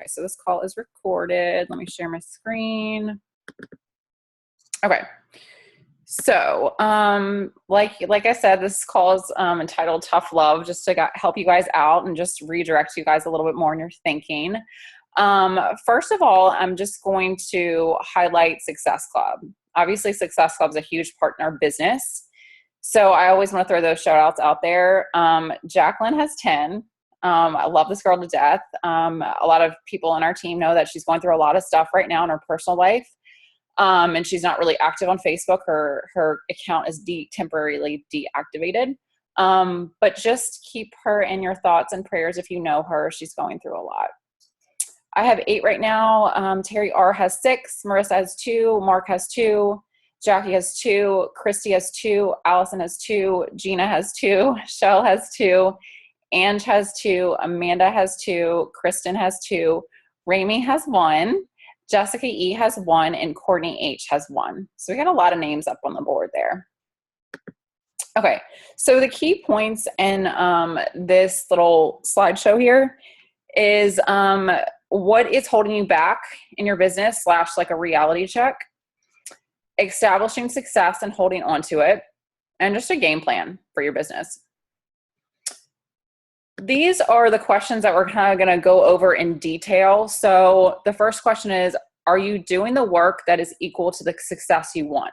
Okay, so this call is recorded. Let me share my screen. Okay. So, like I said, this call is entitled Tough Love, just to help you guys out and just redirect you guys a little bit more in your thinking. First of all, I'm just going to highlight Success Club. Obviously, Success Club is a huge part in our business. So I always want to throw those shout outs out there. Jacqueline has 10. I love this girl to death. A lot of people on our team know that she's going through a lot of stuff right now in her personal life. And she's not really active on Facebook. Her account is temporarily deactivated. But just keep her in your thoughts and prayers if you know her. She's going through a lot. I have 8 right now. Terry R has 6. Marissa has 2. Mark has 2. Jackie has 2. Christy has 2. Allison has 2. Gina has 2. Shell has 2. Ange has 2. Amanda has 2. Kristen has 2. Rami has 1. Jessica E has 1. And Courtney H has 1. So we got a lot of names up on the board there. Okay, so the key points in this little slideshow here is what is holding you back in your business / like a reality check, establishing success and holding on to it, and just a game plan for your business. These are the questions that we're kind of going to go over in detail. So the first question is, are you doing the work that is equal to the success you want?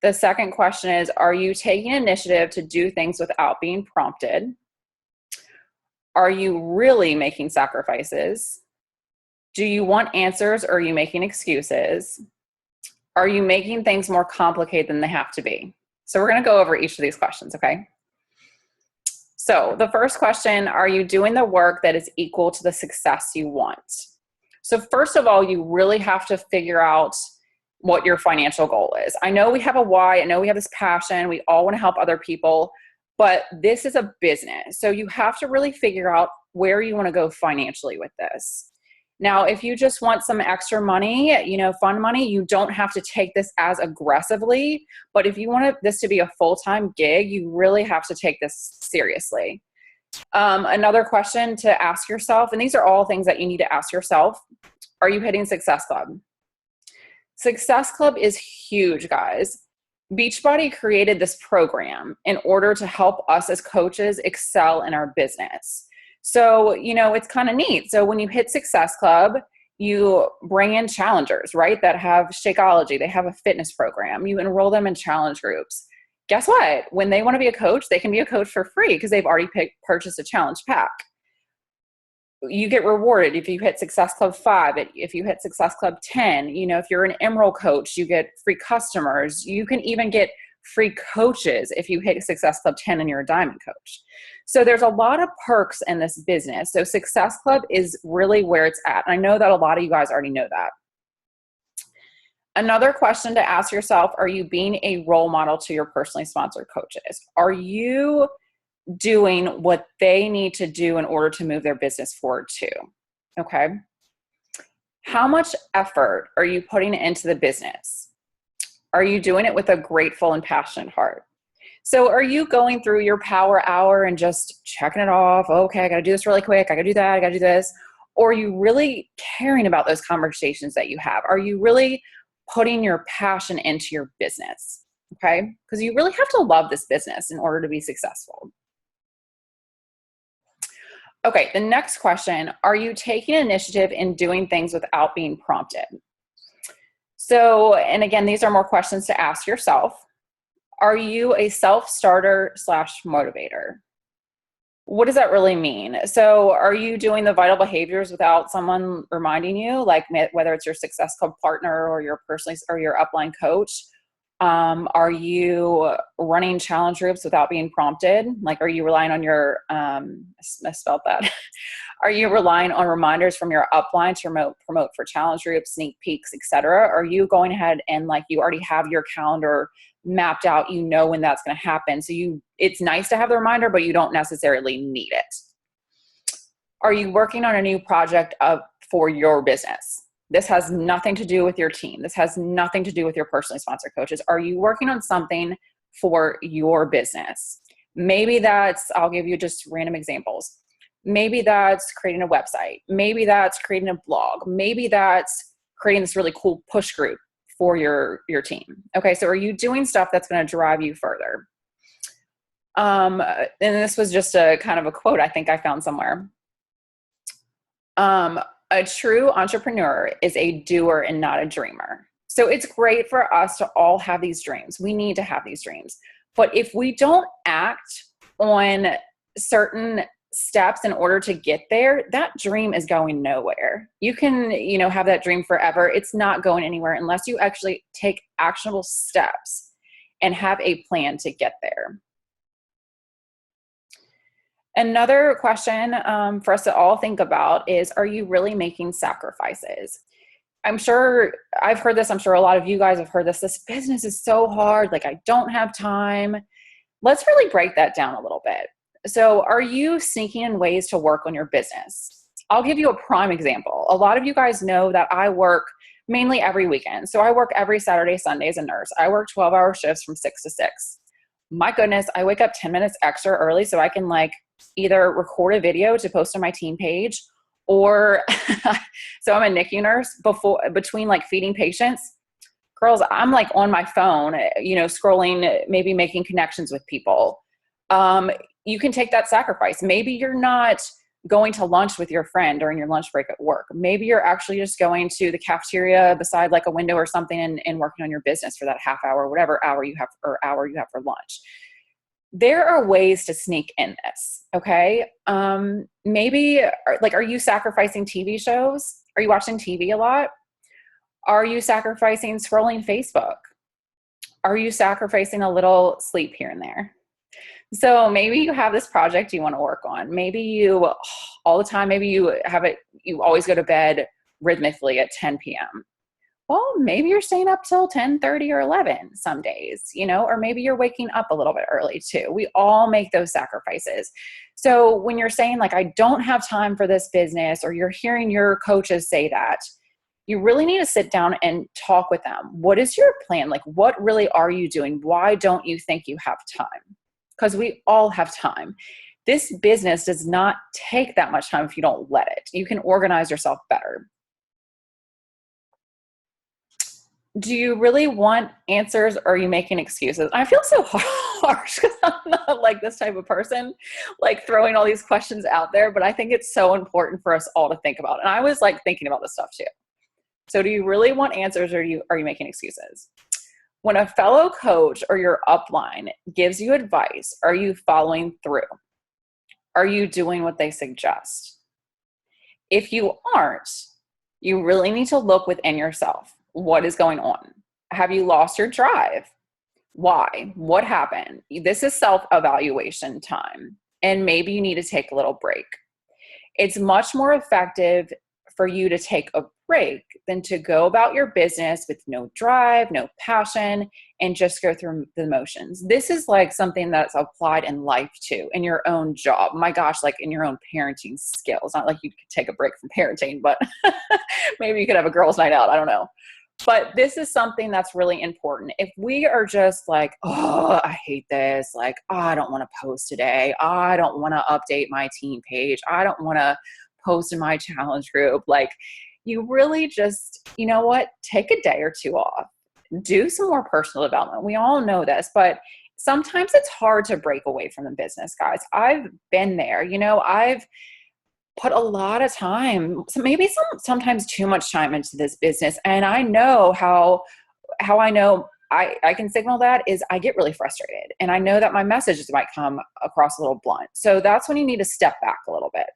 The second question is, are you taking initiative to do things without being prompted? Are you really making sacrifices? Do you want answers or are you making excuses? Are you making things more complicated than they have to be? So we're going to go over each of these questions, okay? So the first question, are you doing the work that is equal to the success you want? So first of all, you really have to figure out what your financial goal is. I know we have a why. I know we have this passion. We all want to help other people, but this is a business. So you have to really figure out where you want to go financially with this. Now, if you just want some extra money, fun money, you don't have to take this as aggressively. But if you want this to be a full-time gig, you really have to take this seriously. Another question to ask yourself, and these are all things that you need to ask yourself, are you hitting Success Club? Success Club is huge, guys. Beachbody created this program in order to help us as coaches excel in our business. So, it's kind of neat. So when you hit Success Club, you bring in challengers, right? That have Shakeology. They have a fitness program. You enroll them in challenge groups. Guess what? When they want to be a coach, they can be a coach for free because they've already purchased a challenge pack. You get rewarded if you hit Success Club 5, if you hit Success Club 10, if you're an Emerald coach, you get free customers. You can even get free coaches if you hit Success Club 10 and you're a Diamond coach. So there's a lot of perks in this business. So Success Club is really where it's at. And I know that a lot of you guys already know that. Another question to ask yourself, are you being a role model to your personally sponsored coaches? Are you doing what they need to do in order to move their business forward too? Okay. How much effort are you putting into the business? Are you doing it with a grateful and passionate heart? So are you going through your power hour and just checking it off? Okay, I got to do this really quick. I got to do that. I got to do this. Or are you really caring about those conversations that you have? Are you really putting your passion into your business? Okay. Because you really have to love this business in order to be successful. Okay, the next question, are you taking initiative in doing things without being prompted? So, and again, these are more questions to ask yourself. Are you a self-starter / motivator? What does that really mean? So are you doing the vital behaviors without someone reminding you, like whether it's your Success Club partner or your upline coach? Are you running challenge groups without being prompted? Like, are you relying on your, I spelled that. Are you relying on reminders from your upline to promote for challenge groups, sneak peeks, etc.? Are you going ahead and you already have your calendar mapped out, when that's going to happen? So it's nice to have the reminder, but you don't necessarily need it. Are you working on a new project for your business? This has nothing to do with your team. This has nothing to do with your personally sponsored coaches. Are you working on something for your business? Maybe I'll give you just random examples. Maybe that's creating a website. Maybe that's creating a blog. Maybe that's creating this really cool push group for your team. Okay, so are you doing stuff that's going to drive you further? And this was just a kind of a quote I think I found somewhere. A true entrepreneur is a doer and not a dreamer. So it's great for us to all have these dreams. We need to have these dreams. But if we don't act on certain steps in order to get there, that dream is going nowhere. You can, have that dream forever. It's not going anywhere unless you actually take actionable steps and have a plan to get there. Another question for us to all think about is, are you really making sacrifices? I'm sure I've heard this. I'm sure a lot of you guys have heard this. This business is so hard. Like, I don't have time. Let's really break that down a little bit. So are you sneaking in ways to work on your business? I'll give you a prime example. A lot of you guys know that I work mainly every weekend. So I work every Saturday, Sunday as a nurse. I work 12-hour shifts from 6 to 6. My goodness, I wake up 10 minutes extra early so I can either record a video to post on my team page, or so I'm a NICU nurse. Between feeding patients, girls, I'm on my phone, scrolling, maybe making connections with people. You can take that sacrifice. Maybe you're not going to lunch with your friend during your lunch break at work. Maybe you're actually just going to the cafeteria beside a window or something and working on your business for that half hour, whatever hour you have for lunch. There are ways to sneak in this. Okay. Maybe are you sacrificing TV shows? Are you watching TV a lot? Are you sacrificing scrolling Facebook? Are you sacrificing a little sleep here and there? So maybe you have this project you want to work on. Maybe you all the time, maybe you always go to bed rhythmically at 10 p.m. Well, maybe you're staying up till 10:30 or 11 some days, or maybe you're waking up a little bit early too. We all make those sacrifices. So when you're saying I don't have time for this business, or you're hearing your coaches say that, you really need to sit down and talk with them. What is your plan? What really are you doing? Why don't you think you have time? Because we all have time. This business does not take that much time if you don't let it. You can organize yourself better. Do you really want answers, or are you making excuses? I feel so harsh because I'm not this type of person, throwing all these questions out there, but I think it's so important for us all to think about. And I was thinking about this stuff too. So do you really want answers, or are you making excuses? When a fellow coach or your upline gives you advice, are you following through? Are you doing what they suggest? If you aren't, you really need to look within yourself. What is going on? Have you lost your drive? Why? What happened? This is self-evaluation time, and maybe you need to take a little break. It's much more effective for you to take a break than to go about your business with no drive, no passion, and just go through the motions. This is something that's applied in life too, in your own job. My gosh, in your own parenting skills. Not you could take a break from parenting, but maybe you could have a girls' night out. I don't know. But this is something that's really important. If we are just oh, I hate this. Oh, I don't want to post today. I don't want to update my team page. I don't want to post in my challenge group. You really just, take a day or two off. Do some more personal development. We all know this, but sometimes it's hard to break away from the business, guys. I've been there. I've put a lot of time, maybe sometimes too much time into this business. And I know how I know I can signal that is I get really frustrated. And I know that my messages might come across a little blunt. So that's when you need to step back a little bit.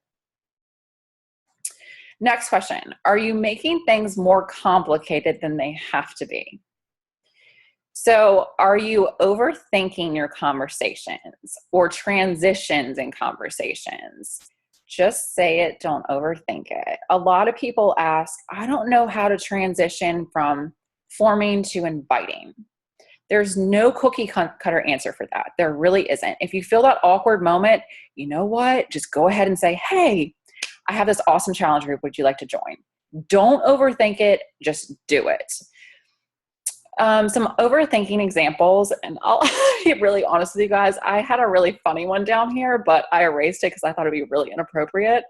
Next question. Are you making things more complicated than they have to be? So are you overthinking your conversations or transitions in conversations? Just say it, don't overthink it. A lot of people ask, I don't know how to transition from forming to inviting. There's no cookie cutter answer for that. There really isn't. If you feel that awkward moment, you know what? Just go ahead and say, hey, I have this awesome challenge group. Would you like to join? Don't overthink it. Just do it. Some overthinking examples, and I'll be really honest with you guys. I had a really funny one down here, but I erased it because I thought it'd be really inappropriate.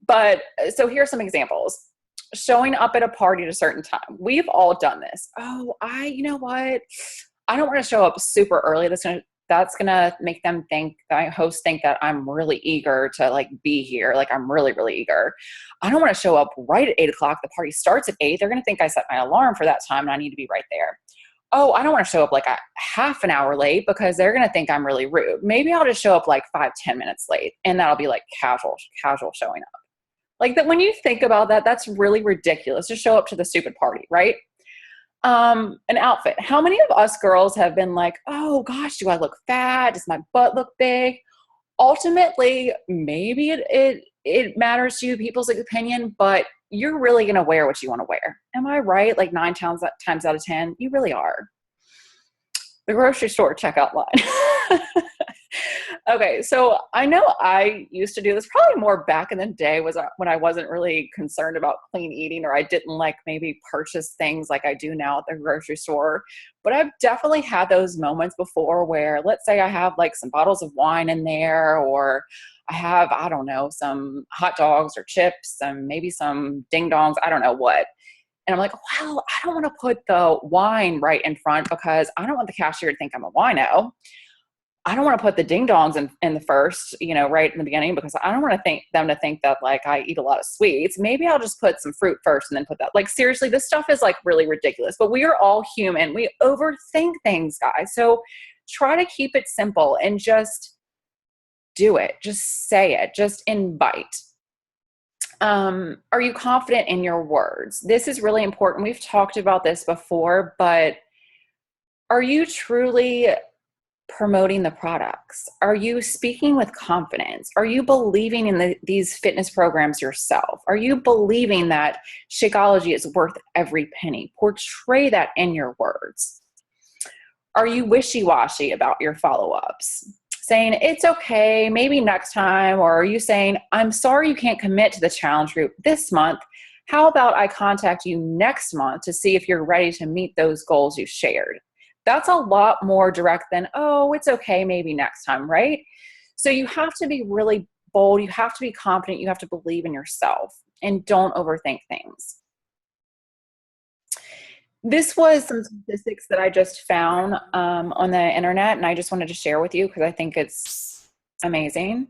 But so here's some examples. Showing up at a party at a certain time. We've all done this. Oh, you know what? I don't want to show up super early. That's gonna make them think, the host think that I'm really eager to like be here. Like I'm really, really eager. I don't want to show up right at 8 o'clock. The party starts at 8. They're gonna think I set my alarm for that time and I need to be right there. Oh, I don't want to show up like a half an hour late because they're gonna think I'm really rude. Maybe I'll just show up like 5-10 minutes late, and that'll be like casual showing up. Like that, when you think about that, that's really ridiculous to show up to the stupid party, right? An outfit. How many of us girls have been like, oh gosh, do I look fat? Does my butt look big? Ultimately, maybe it matters to you, people's opinion, but you're really going to wear what you want to wear. Am I right? Like 9 times out of 10, you really are. The grocery store checkout line. Okay, so I know I used to do this probably more back in the day when I wasn't really concerned about clean eating, or I didn't like maybe purchase things like I do now at the grocery store. But I've definitely had those moments before where, let's say I have like some bottles of wine in there, or I have, I don't know, some hot dogs or chips and maybe some ding dongs, I don't know what. And I'm like, well, I don't want to put the wine right in front because I don't want the cashier to think I'm a wino. I don't want to put the ding dongs in the first, right in the beginning, because I don't want them to think that like I eat a lot of sweets. Maybe I'll just put some fruit first and then put that. Like seriously, this stuff is like really ridiculous, but we are all human. We overthink things, guys. So try to keep it simple and just do it. Just say it. Just invite. Are you confident in your words? This is really important. We've talked about this before, but are you truly promoting the products? Are you speaking with confidence? Are you believing in these fitness programs yourself? Are you believing that Shakeology is worth every penny? Portray that in your words. Are you wishy-washy about your follow-ups? Saying, it's okay, maybe next time? Or are you saying, I'm sorry you can't commit to the challenge group this month. How about I contact you next month to see if you're ready to meet those goals you shared? That's a lot more direct than, oh, it's okay, maybe next time, right? So you have to be really bold. You have to be confident. You have to believe in yourself, and don't overthink things. This was some statistics that I just found on the internet, and I just wanted to share with you because I think it's amazing.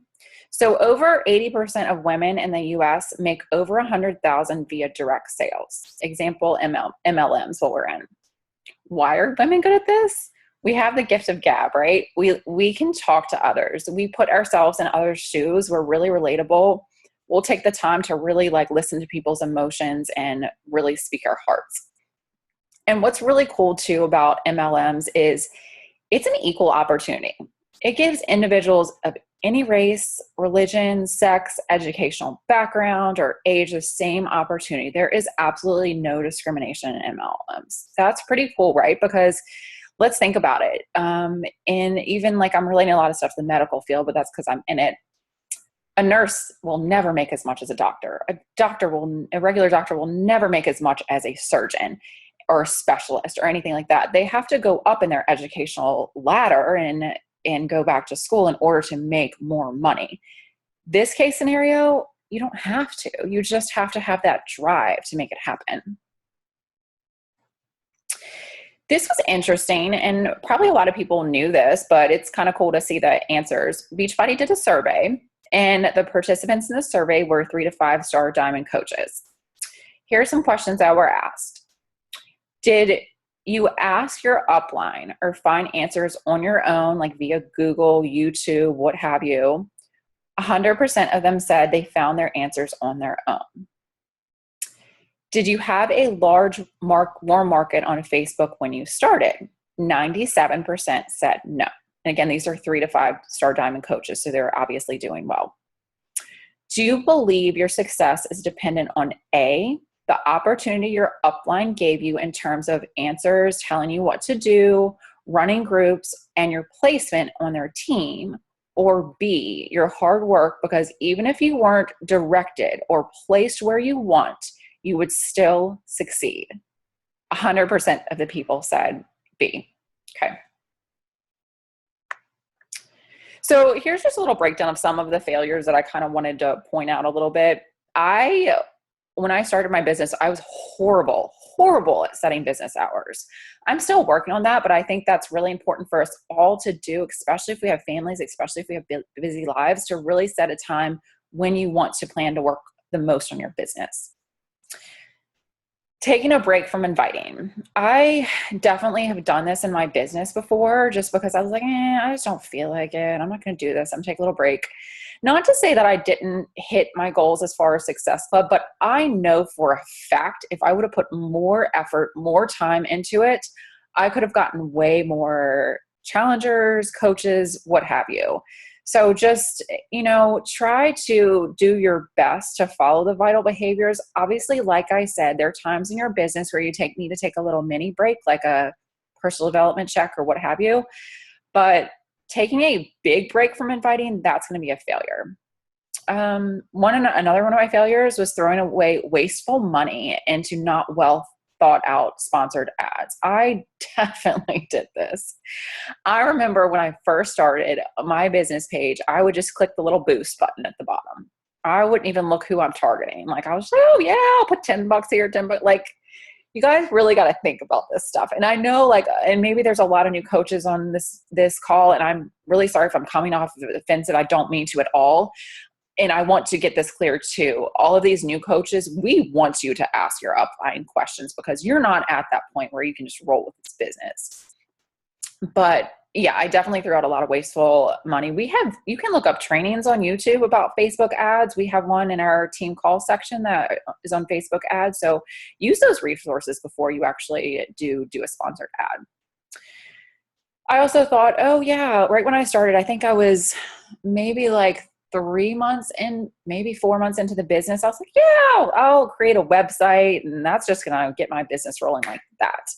So over 80% of women in the US make over 100,000 via direct sales. Example, MLMs, what we're in. Why are women good at this? We have the gift of gab, right? We can talk to others. We put ourselves in others' shoes. We're really relatable. We'll take the time to really like listen to people's emotions and really speak our hearts. And what's really cool too about MLMs is it's an equal opportunity. It gives individuals of any race, religion, sex, educational background, or age the same opportunity. There is absolutely no discrimination in MLMs. That's pretty cool, right? Because let's think about it. And even like I'm relating a lot of stuff to the medical field, but that's because I'm in it. A nurse will never make as much as a doctor. A regular doctor will never make as much as a surgeon or a specialist or anything like that. They have to go up in their educational ladder and go back to school in order to make more money. This case scenario, you don't have to. You just have to have that drive to make it happen. This was interesting, and probably a lot of people knew this, but it's kind of cool to see the answers. Beachbody did a survey, and the participants in the survey were 3 to 5-star diamond coaches. Here are some questions that were asked. Did you ask your upline or find answers on your own, like via Google, YouTube, what have you? 100% of them said they found their answers on their own. Did you have a large warm market on Facebook when you started? 97% said no. And again, these are 3 to 5-star diamond coaches, so they're obviously doing well. Do you believe your success is dependent on A, the opportunity your upline gave you in terms of answers, telling you what to do, running groups, and your placement on their team, or B, your hard work, because even if you weren't directed or placed where you want, you would still succeed? 100% of the people said B. Okay. So here's just a little breakdown of some of the failures that I kind of wanted to point out a little bit. When I started my business, I was horrible at setting business hours. I'm still working on that, but I think that's really important for us all to do, especially if we have families, especially if we have busy lives, to really set a time when you want to plan to work the most on your business. Taking a break from inviting. I definitely have done this in my business before, just because I was like, I just don't feel like it. I'm not going to do this. I'm taking a little break. Not to say that I didn't hit my goals as far as Success Club, but I know for a fact, if I would have put more effort, more time into it, I could have gotten way more challengers, coaches, what have you. So just, try to do your best to follow the vital behaviors. Obviously, like I said, there are times in your business where you need to take a little mini break, like a personal development check or what have you. But taking a big break from inviting, that's going to be a failure. Another one of my failures was throwing away wasteful money into not well thought out sponsored ads. I definitely did this. I remember when I first started my business page, I would just click the little boost button at the bottom. I wouldn't even look who I'm targeting. Like, I was like, oh yeah, I'll put $10 here, $10. Like, you guys really got to think about this stuff. And I know, and maybe there's a lot of new coaches on this call, and I'm really sorry if I'm coming off offensive. I don't mean to at all. And I want to get this clear too. All of these new coaches, we want you to ask your upline questions, because you're not at that point where you can just roll with this business. But yeah, I definitely threw out a lot of wasteful money. You can look up trainings on YouTube about Facebook ads. We have one in our team call section that is on Facebook ads. So use those resources before you actually do a sponsored ad. I also thought, oh yeah, right when I started, I think I was maybe like 3 months in, maybe 4 months into the business. I was like, yeah, I'll create a website and that's just going to get my business rolling like that.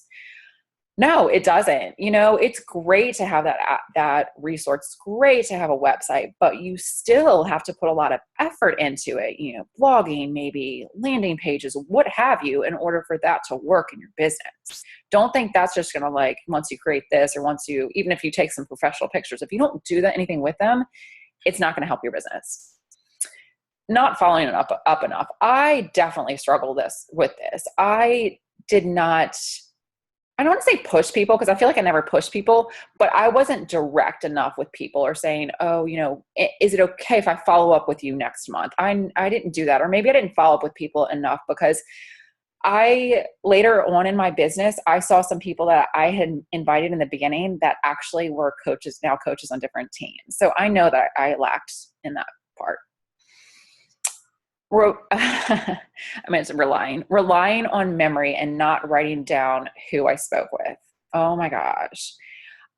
No, it doesn't. It's great to have that resource. It's great to have a website, but you still have to put a lot of effort into it, blogging, maybe landing pages, what have you, in order for that to work in your business. Don't think that's just going to, once you create this, or even if you take some professional pictures, if you don't do anything with them, it's not going to help your business. Not following it up enough. I definitely struggle with this. I don't want to say push people, because I feel like I never push people, but I wasn't direct enough with people, or saying, oh, is it okay if I follow up with you next month? I didn't do that. Or maybe I didn't follow up with people enough, because later on in my business, I saw some people that I had invited in the beginning that actually were now coaches on different teams. So I know that I lacked in that part. It's relying on memory and not writing down who I spoke with. Oh my gosh.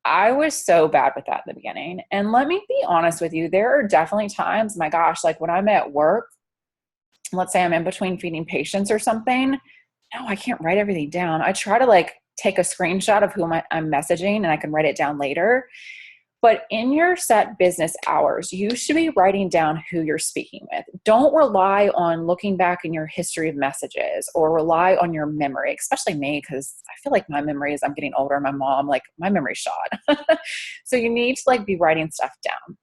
I was so bad with that in the beginning. And let me be honest with you, there are definitely times, my gosh, like when I'm at work, let's say I'm in between feeding patients or something. No, I can't write everything down. I try to take a screenshot of who I'm messaging, and I can write it down later. But in your set business hours, you should be writing down who you're speaking with. Don't rely on looking back in your history of messages, or rely on your memory, especially me, because I feel like my memory, as I'm getting older, my mom, my memory's shot. So you need to be writing stuff down.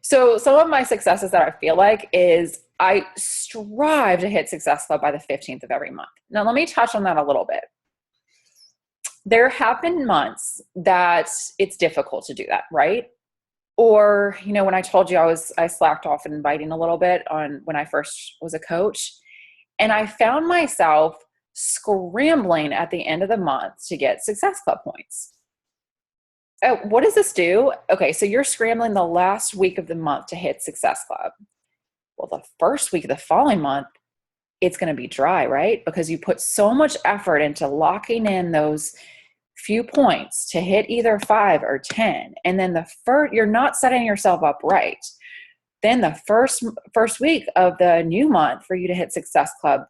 So some of my successes that I feel like is I strive to hit Success Club by the 15th of every month. Now, let me touch on that a little bit. There have been months that it's difficult to do that, right? Or, when I told you I slacked off in inviting a little bit when I first was a coach, and I found myself scrambling at the end of the month to get Success Club points. Oh, what does this do? Okay, so you're scrambling the last week of the month to hit Success Club. Well, the first week of the following month, it's going to be dry, right? Because you put so much effort into locking in those few points to hit either 5 or 10. And then you're not setting yourself up right. Then the first week of the new month for you to hit Success Club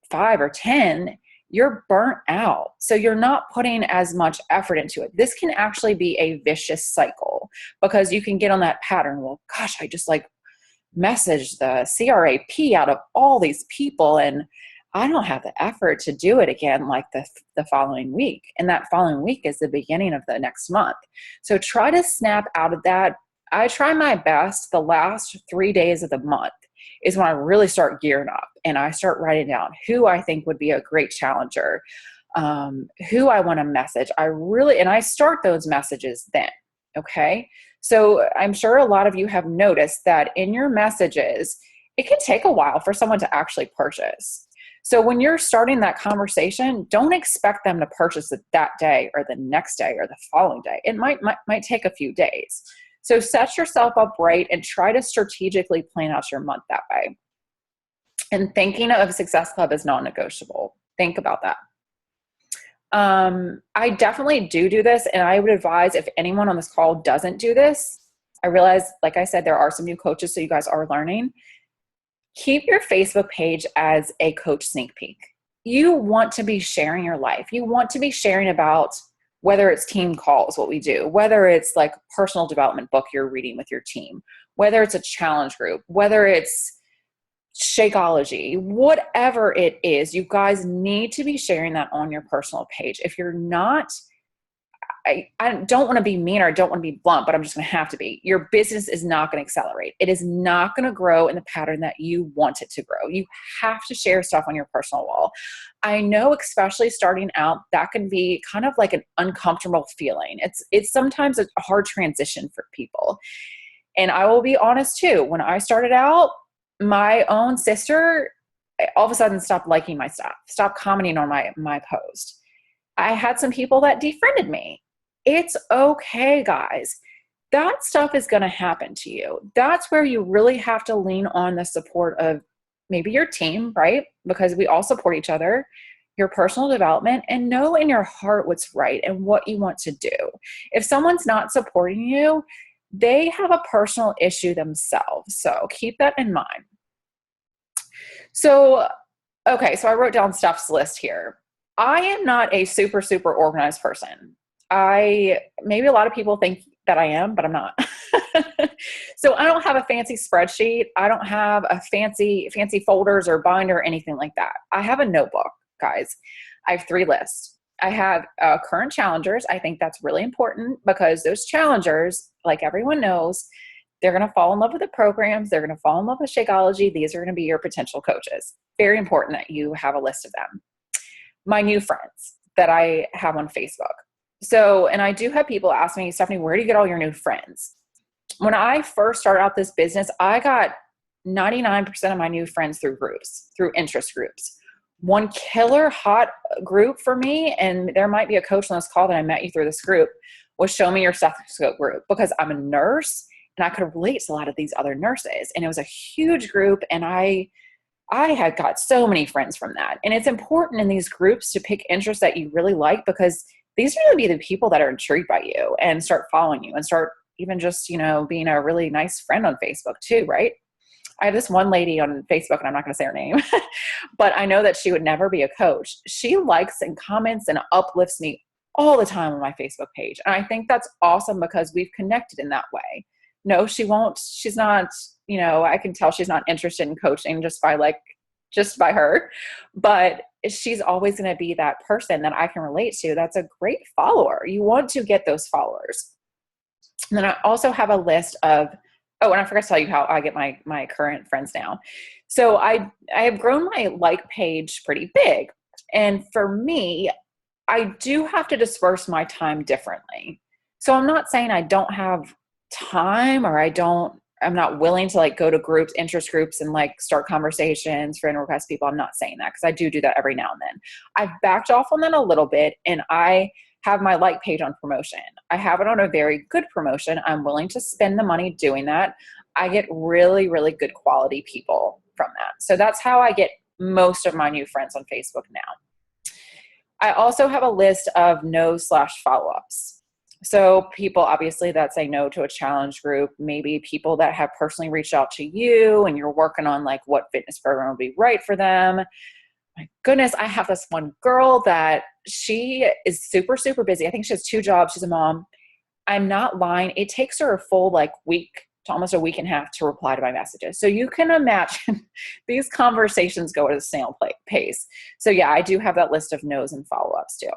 5 or 10, you're burnt out. So you're not putting as much effort into it. This can actually be a vicious cycle, because you can get on that pattern. Well, gosh, I just messaged the CRAP out of all these people, and I don't have the effort to do it again like the following week. And that following week is the beginning of the next month. So try to snap out of that. I try my best the last 3 days of the month is when I really start gearing up and I start writing down who I think would be a great challenger, who I want to message. And I start those messages then. Okay. So I'm sure a lot of you have noticed that in your messages, it can take a while for someone to actually purchase. So when you're starting that conversation, don't expect them to purchase it that day or the next day or the following day. It might take a few days. So set yourself up right and try to strategically plan out your month that way. And thinking of Success Club is non-negotiable. Think about that. I definitely do this, and I would advise if anyone on this call doesn't do this, I realize, like I said, there are some new coaches, so you guys are learning. Keep your Facebook page as a coach sneak peek. You want to be sharing your life. You want to be sharing about whether it's team calls, what we do, whether it's like personal development book you're reading with your team, whether it's a challenge group, whether it's Shakeology, whatever it is, you guys need to be sharing that on your personal page. If you're not, I don't want to be mean or I don't want to be blunt, but I'm just going to have to be. Your business is not going to accelerate. It is not going to grow in the pattern that you want it to grow. You have to share stuff on your personal wall. I know, especially starting out, that can be kind of like an uncomfortable feeling. It's sometimes a hard transition for people. And I will be honest too, when I started out, my own sister all of a sudden stopped liking my stuff, stopped commenting on my post. I had some people that defriended me. It's okay, guys. That stuff is going to happen to you. That's where you really have to lean on the support of maybe your team, right? Because we all support each other, your personal development, and know in your heart what's right and what you want to do. If someone's not supporting you, they have a personal issue themselves. So keep that in mind. So I wrote down Steph's list here. I am not a super, super organized person. Maybe a lot of people think that I am, but I'm not. So I don't have a fancy spreadsheet. I don't have a fancy folders or binder or anything like that. I have a notebook, guys. I have 3 lists. I have current challengers. I think that's really important because those challengers, like everyone knows, they're going to fall in love with the programs. They're going to fall in love with Shakeology. These are going to be your potential coaches. Very important that you have a list of them. My new friends that I have on Facebook. So, and I do have people ask me, Stephanie, where do you get all your new friends? When I first started out this business, I got 99% of my new friends through groups, through interest groups. One killer hot group for me, and there might be a coach on this call that I met you through this group, was Show Me Your Stethoscope group, because I'm a nurse and I could relate to a lot of these other nurses. And it was a huge group, and I had got so many friends from that. And it's important in these groups to pick interests that you really like, because these are going to be the people that are intrigued by you and start following you and start even just, being a really nice friend on Facebook too, right? I have this one lady on Facebook, and I'm not going to say her name, but I know that she would never be a coach. She likes and comments and uplifts me all the time on my Facebook page. And I think that's awesome because we've connected in that way. No, she won't. She's not, I can tell she's not interested in coaching just by her, but she's always going to be that person that I can relate to. That's a great follower. You want to get those followers. And then I also have a list of, and I forgot to tell you how I get my current friends now. So I have grown my like page pretty big. And for me, I do have to disperse my time differently. So I'm not saying I don't have time or I'm not willing to go to groups, interest groups, and start conversations, friend request people. I'm not saying that, because I do that every now and then. I've backed off on that a little bit, and I have my like page on promotion. I have it on a very good promotion. I'm willing to spend the money doing that. I get really, really good quality people from that. So that's how I get most of my new friends on Facebook now. I also have a list of no/follow-ups. So people obviously that say no to a challenge group, maybe people that have personally reached out to you and you're working on what fitness program would be right for them. My goodness, I have this one girl that she is super, super busy. I think she has 2 jobs. She's a mom. I'm not lying. It takes her a full week to almost a week and a half to reply to my messages. So you can imagine these conversations go at a snail pace. So yeah, I do have that list of no's and follow-ups too.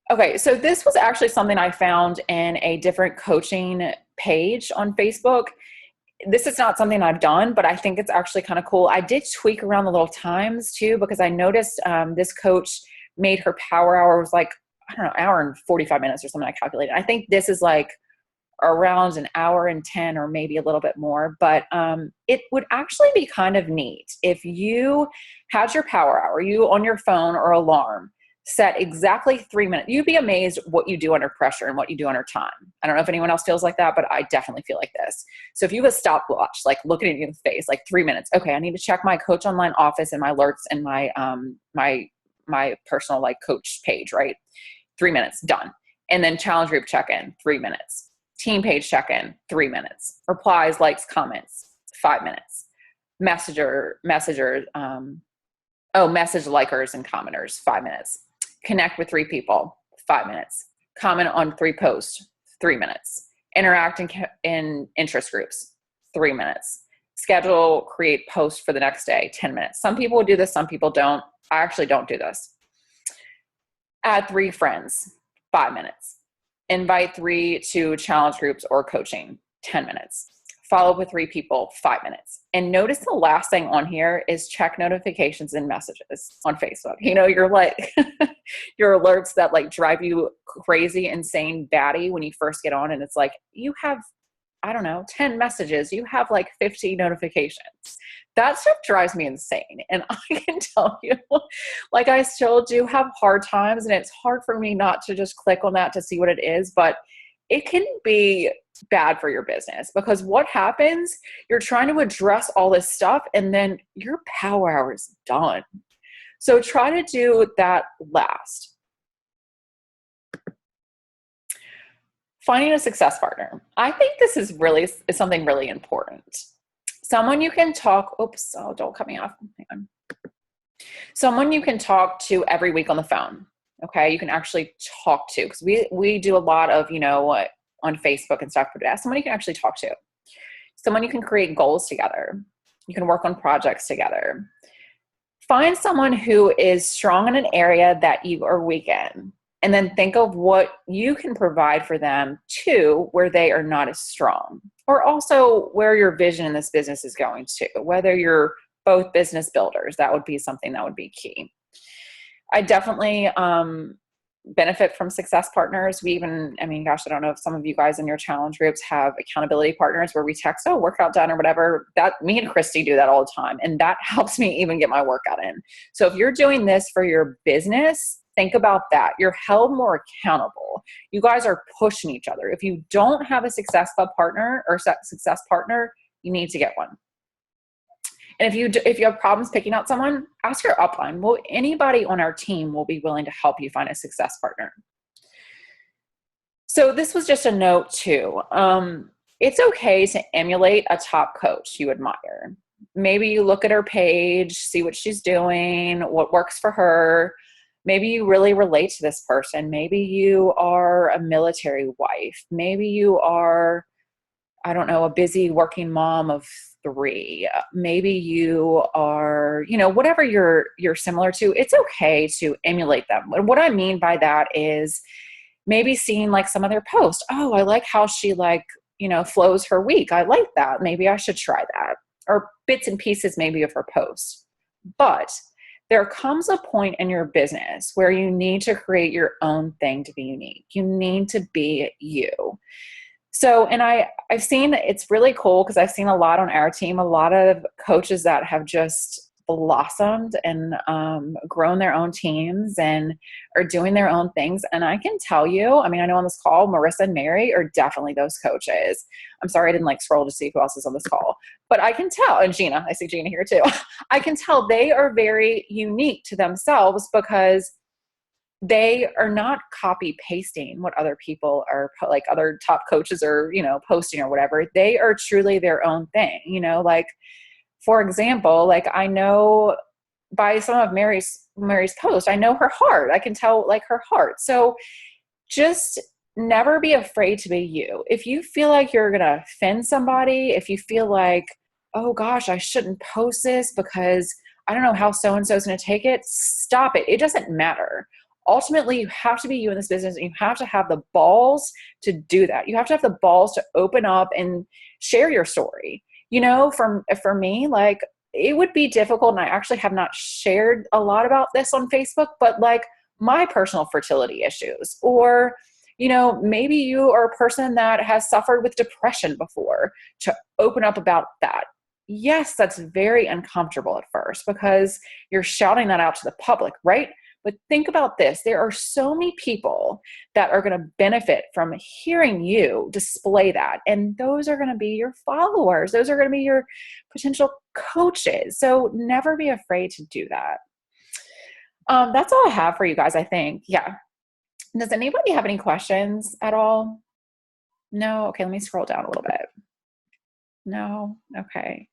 Okay, so this was actually something I found in a different coaching page on Facebook. This is not something I've done, but I think it's actually kind of cool. I did tweak around the little times too, because I noticed this coach made her power hour was like, I don't know, hour and 45 minutes or something I calculated. I think this is like around an hour and 10 or maybe a little bit more, but it would actually be kind of neat if you had your power hour, you on your phone or alarm, set exactly 3 minutes. You'd be amazed what you do under pressure and what you do under time. I don't know if anyone else feels like that, but I definitely feel like this. So if you have a stopwatch, like looking at you in the face, like 3 minutes, okay, I need to check my Coach Online office and my alerts and my my personal like coach page, right? 3 minutes, done. And then challenge group check-in, 3 minutes. Team page check-in, 3 minutes. Replies, likes, comments, 5 minutes. Message likers and commenters, 5 minutes. Connect with 3 people, 5 minutes. Comment on 3 posts, 3 minutes. Interact in interest groups, 3 minutes. Schedule, create posts for the next day, 10 minutes. Some people do this, some people don't. I actually don't do this. Add 3 friends, 5 minutes. Invite 3 to challenge groups or coaching, 10 minutes. Follow up with 3 people, 5 minutes. And notice the last thing on here is check notifications and messages on Facebook. You know, you're like, your alerts that like drive you crazy, insane, batty when you first get on. And it's like, you have, I don't know, 10 messages. You have like 50 notifications. That stuff drives me insane. And I can tell you, like I still do have hard times and it's hard for me not to just click on that to see what it is, but it can be bad for your business because what happens, you're trying to address all this stuff and then your power hour is done. So try to do that last. Finding a success partner. I think this is something really important. Someone you can talk, don't cut me off. Hang on. Someone you can talk to every week on the phone. Okay, you can actually talk to, because we do a lot of, on Facebook and stuff, but someone you can actually talk to. Someone you can create goals together. You can work on projects together. Find someone who is strong in an area that you are weak in, and then think of what you can provide for them too, where they are not as strong, or also where your vision in this business is going to, whether you're both business builders. That would be something that would be key. I definitely benefit from success partners. I don't know if some of you guys in your challenge groups have accountability partners where we text, workout done or whatever. That me and Christy do that all the time. And that helps me even get my workout in. So if you're doing this for your business, think about that. You're held more accountable. You guys are pushing each other. If you don't have a success club partner or success partner, you need to get one. And if you have problems picking out someone, ask your upline. Well, anybody on our team will be willing to help you find a success partner. So this was just a note too. It's okay to emulate a top coach you admire. Maybe you look at her page, see what she's doing, what works for her. Maybe you really relate to this person. Maybe you are a military wife. Maybe you are, I don't know, a busy working mom of 3. Maybe you are, whatever you're similar to, it's okay to emulate them. What I mean by that is maybe seeing like some of their posts. Oh, I like how she flows her week. I like that. Maybe I should try that. Or bits and pieces maybe of her posts. But there comes a point in your business where you need to create your own thing to be unique. You need to be you. So, and I've seen, it's really cool because I've seen a lot on our team, a lot of coaches that have just blossomed and grown their own teams and are doing their own things. And I can tell you, I know on this call, Marissa and Mary are definitely those coaches. I'm sorry, I didn't scroll to see who else is on this call, but I can tell, and Gina, I see Gina here too. I can tell they are very unique to themselves because they are not copy pasting what other people are like other top coaches are, posting or whatever. They are truly their own thing, for example, I know by some of Mary's posts, I know her heart. I can tell her heart. So just never be afraid to be you. If you feel like you're going to offend somebody, if you feel like, oh gosh, I shouldn't post this because I don't know how so-and-so is going to take it, stop it. It doesn't matter. Ultimately, you have to be you in this business, and you have to have the balls to do that. You have to have the balls to open up and share your story. For me, like, it would be difficult, and I actually have not shared a lot about this on Facebook, but like my personal fertility issues, or maybe you are a person that has suffered with depression before, to open up about that. Yes, that's very uncomfortable at first because you're shouting that out to the public, right? But think about this. There are so many people that are going to benefit from hearing you display that. And those are going to be your followers. Those are going to be your potential coaches. So never be afraid to do that. That's all I have for you guys, I think. Yeah. Does anybody have any questions at all? No? Okay, let me scroll down a little bit. No? Okay.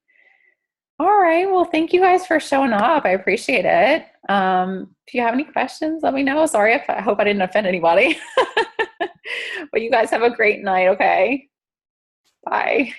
All right. Well, thank you guys for showing up. I appreciate it. If you have any questions, let me know. Sorry if I hope I didn't offend anybody. But you guys have a great night, okay? Bye.